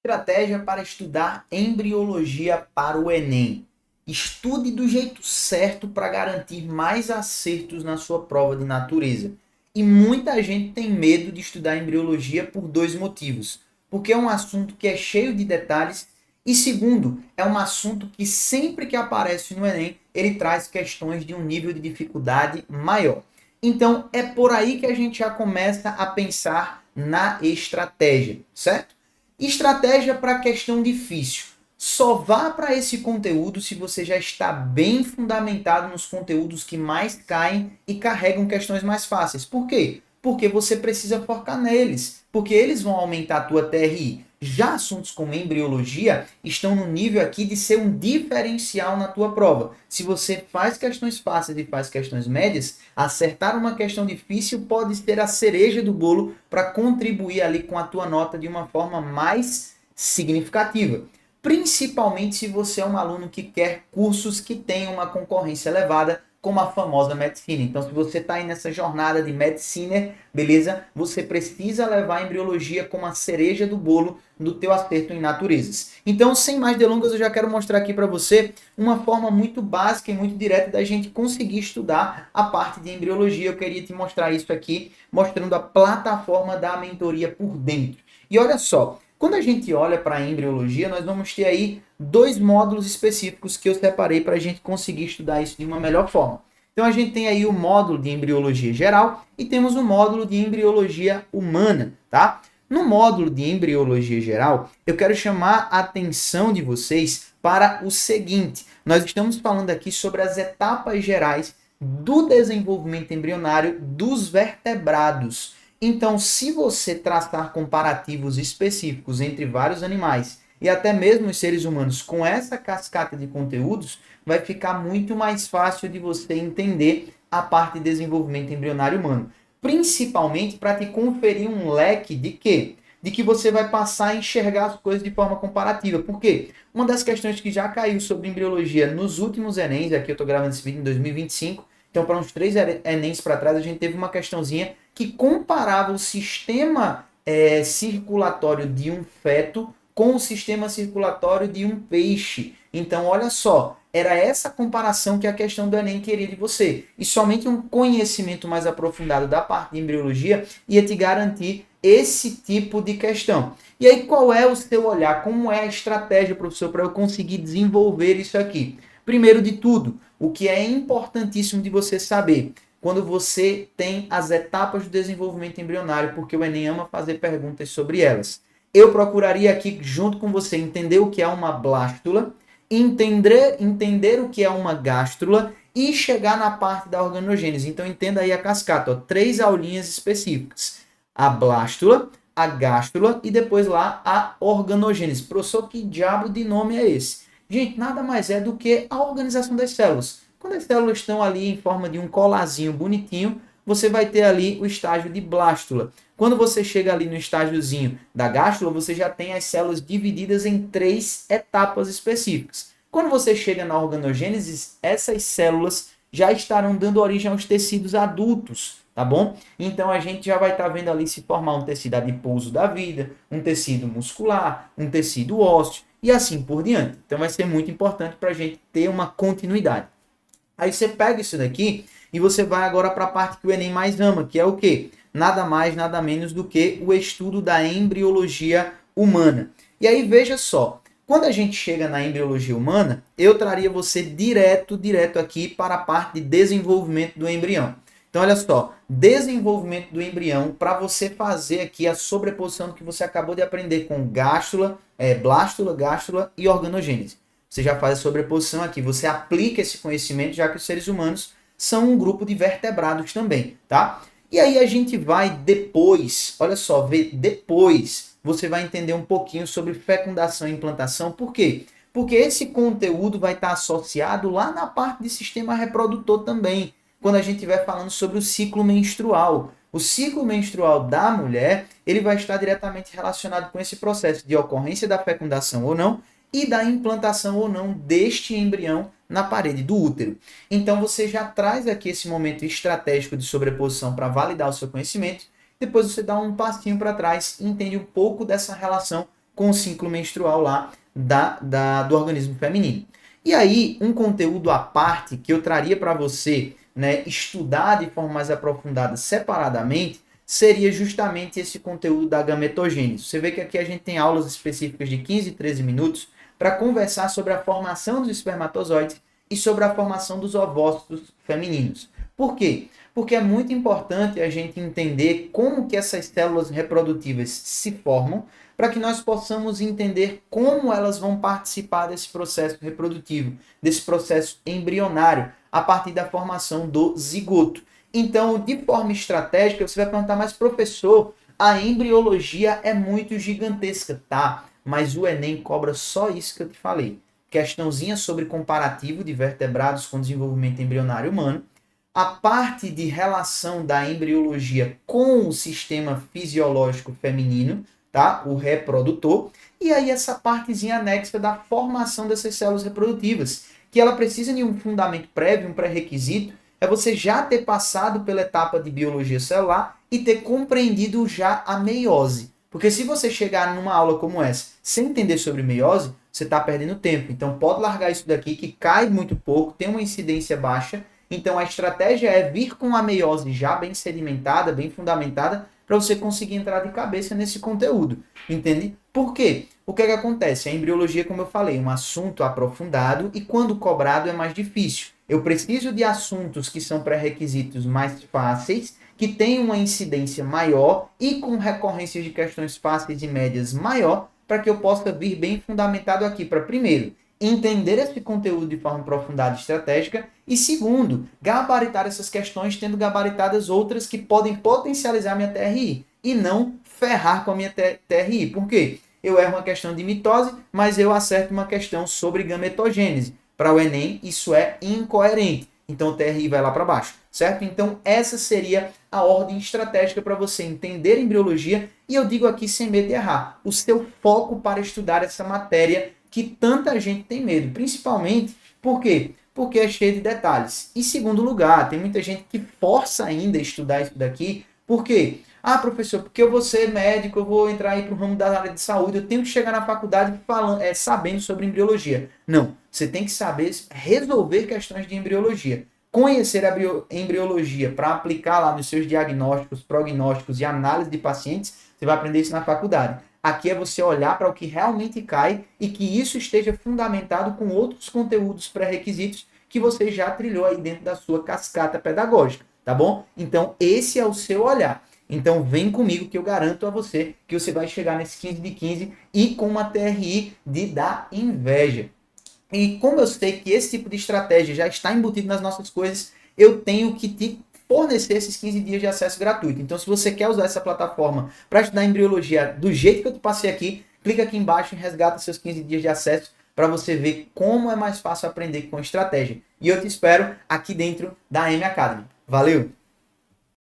Estratégia para estudar embriologia para o Enem. Estude do jeito certo para garantir mais acertos na sua prova de natureza. E muita gente tem medo de estudar embriologia por dois motivos. Porque é um assunto que é cheio de detalhes e segundo, é um assunto que sempre que aparece no Enem, ele traz questões de um nível de dificuldade maior. Então, é por aí que a gente já começa a pensar na estratégia, certo? Estratégia para questão difícil. Só vá para esse conteúdo se você já está bem fundamentado nos conteúdos que mais caem e carregam questões mais fáceis. Por quê? Porque você precisa focar neles, porque eles vão aumentar a tua TRI. Já assuntos como embriologia estão no nível aqui de ser um diferencial na tua prova. Se você faz questões fáceis e faz questões médias, acertar uma questão difícil pode ser a cereja do bolo para contribuir ali com a tua nota de uma forma mais significativa. Principalmente se você é um aluno que quer cursos que tenham uma concorrência elevada, como a famosa medicina. Então, se você está aí nessa jornada de medicina, beleza? Você precisa levar a embriologia como a cereja do bolo do teu acerto em naturezas. Então, sem mais delongas, eu já quero mostrar aqui para você uma forma muito básica e muito direta da gente conseguir estudar a parte de embriologia. Eu queria te mostrar isso aqui, mostrando a plataforma da mentoria por dentro. E olha só, quando a gente olha para a embriologia, nós vamos ter aí dois módulos específicos que eu separei para a gente conseguir estudar isso de uma melhor forma. Então a gente tem aí o módulo de embriologia geral e temos o módulo de embriologia humana, tá? No módulo de embriologia geral, eu quero chamar a atenção de vocês para o seguinte. Nós estamos falando aqui sobre as etapas gerais do desenvolvimento embrionário dos vertebrados. Então, se você traçar comparativos específicos entre vários animais e até mesmo os seres humanos com essa cascata de conteúdos, vai ficar muito mais fácil de você entender a parte de desenvolvimento embrionário humano. Principalmente para te conferir um leque de quê? De que você vai passar a enxergar as coisas de forma comparativa. Por quê? Uma das questões que já caiu sobre embriologia nos últimos Enems, aqui eu estou gravando esse vídeo em 2025, então para uns 3 Enems para trás a gente teve uma questãozinha que comparava o sistema circulatório de um feto com o sistema circulatório de um peixe. Então, olha só, era essa comparação que a questão do Enem queria de você. E somente um conhecimento mais aprofundado da parte de embriologia ia te garantir esse tipo de questão. E aí, qual é o seu olhar? Como é a estratégia, professor, para eu conseguir desenvolver isso aqui? Primeiro de tudo, o que é importantíssimo de você saber, quando você tem as etapas do desenvolvimento embrionário, porque o Enem ama fazer perguntas sobre elas. Eu procuraria aqui, junto com você, entender o que é uma blástula, entender o que é uma gástrula e chegar na parte da organogênese. Então, entenda aí a cascata, ó, 3 aulinhas específicas. A blástula, a gástrula e depois lá a organogênese. Professor, que diabo de nome é esse? Gente, nada mais é do que a organização das células. Quando as células estão ali em forma de um colazinho bonitinho, você vai ter ali o estágio de blástula. Quando você chega ali no estágiozinho da gástrula, você já tem as células divididas em 3 etapas específicas. Quando você chega na organogênese, essas células já estarão dando origem aos tecidos adultos, tá bom? Então a gente já vai estar vendo ali se formar um tecido adiposo da vida, um tecido muscular, um tecido ósseo e assim por diante. Então vai ser muito importante para a gente ter uma continuidade. Aí você pega isso daqui e você vai agora para a parte que o Enem mais ama, que é o quê? Nada mais, nada menos do que o estudo da embriologia humana. E aí veja só, quando a gente chega na embriologia humana, eu traria você direto aqui para a parte de desenvolvimento do embrião. Então olha só, desenvolvimento do embrião para você fazer aqui a sobreposição do que você acabou de aprender com gástrula, blástula, gástrula e organogênese. Você já faz a sobreposição aqui, você aplica esse conhecimento, já que os seres humanos são um grupo de vertebrados também, tá? E aí a gente vai depois, olha só, ver depois, você vai entender um pouquinho sobre fecundação e implantação. Por quê? Porque esse conteúdo vai estar associado lá na parte de sistema reprodutor também, quando a gente estiver falando sobre o ciclo menstrual. O ciclo menstrual da mulher, ele vai estar diretamente relacionado com esse processo de ocorrência da fecundação ou não, e da implantação ou não deste embrião na parede do útero. Então você já traz aqui esse momento estratégico de sobreposição para validar o seu conhecimento, depois você dá um passinho para trás e entende um pouco dessa relação com o ciclo menstrual lá do organismo feminino. E aí, um conteúdo à parte que eu traria para você, né, estudar de forma mais aprofundada separadamente, seria justamente esse conteúdo da gametogênese. Você vê que aqui a gente tem aulas específicas de 15 e 13 minutos para conversar sobre a formação dos espermatozoides e sobre a formação dos ovócitos femininos. Por quê? Porque é muito importante a gente entender como que essas células reprodutivas se formam, para que nós possamos entender como elas vão participar desse processo reprodutivo, desse processo embrionário, a partir da formação do zigoto. Então, de forma estratégica, você vai perguntar, mas professor, a embriologia é muito gigantesca, tá? Mas o Enem cobra só isso que eu te falei. Questãozinha sobre comparativo de vertebrados com desenvolvimento embrionário humano, a parte de relação da embriologia com o sistema fisiológico feminino, tá? O reprodutor, e aí essa partezinha anexa da formação dessas células reprodutivas, que ela precisa de um fundamento prévio, um pré-requisito, é você já ter passado pela etapa de biologia celular e ter compreendido já a meiose. Porque se você chegar numa aula como essa sem entender sobre meiose, você está perdendo tempo. Então pode largar isso daqui, que cai muito pouco, tem uma incidência baixa. Então a estratégia é vir com a meiose já bem sedimentada, bem fundamentada, para você conseguir entrar de cabeça nesse conteúdo. Entende? Por quê? O que é que acontece? A embriologia, como eu falei, é um assunto aprofundado e quando cobrado é mais difícil. Eu preciso de assuntos que são pré-requisitos mais fáceis, que têm uma incidência maior e com recorrências de questões fáceis e médias maior, para que eu possa vir bem fundamentado aqui para, primeiro, entender esse conteúdo de forma aprofundada e estratégica, e segundo, gabaritar essas questões, tendo gabaritadas outras que podem potencializar minha TRI, e não ferrar com a minha TRI. Por quê? Eu erro uma questão de mitose, mas eu acerto uma questão sobre gametogênese. Para o Enem, isso é incoerente. Então, o TRI vai lá para baixo, certo? Então, essa seria a ordem estratégica para você entender embriologia. E eu digo aqui sem medo de errar, o seu foco para estudar essa matéria que tanta gente tem medo. Principalmente, por quê? Porque é cheio de detalhes. E segundo lugar, tem muita gente que força ainda a estudar isso daqui. Por quê? Ah, professor, porque eu vou ser médico, eu vou entrar aí para o ramo da área de saúde, eu tenho que chegar na faculdade sabendo sobre embriologia. Não, você tem que saber resolver questões de embriologia. Conhecer a embriologia para aplicar lá nos seus diagnósticos, prognósticos e análise de pacientes, você vai aprender isso na faculdade. Aqui é você olhar para o que realmente cai e que isso esteja fundamentado com outros conteúdos pré-requisitos que você já trilhou aí dentro da sua cascata pedagógica, tá bom? Então, esse é o seu olhar. Então vem comigo que eu garanto a você que você vai chegar nesse 15 de 15 e com uma TRI de dar inveja. E como eu sei que esse tipo de estratégia já está embutido nas nossas coisas, eu tenho que te fornecer esses 15 dias de acesso gratuito. Então se você quer usar essa plataforma para estudar embriologia do jeito que eu te passei aqui, clica aqui embaixo e resgata seus 15 dias de acesso para você ver como é mais fácil aprender com estratégia. E eu te espero aqui dentro da M Academy. Valeu!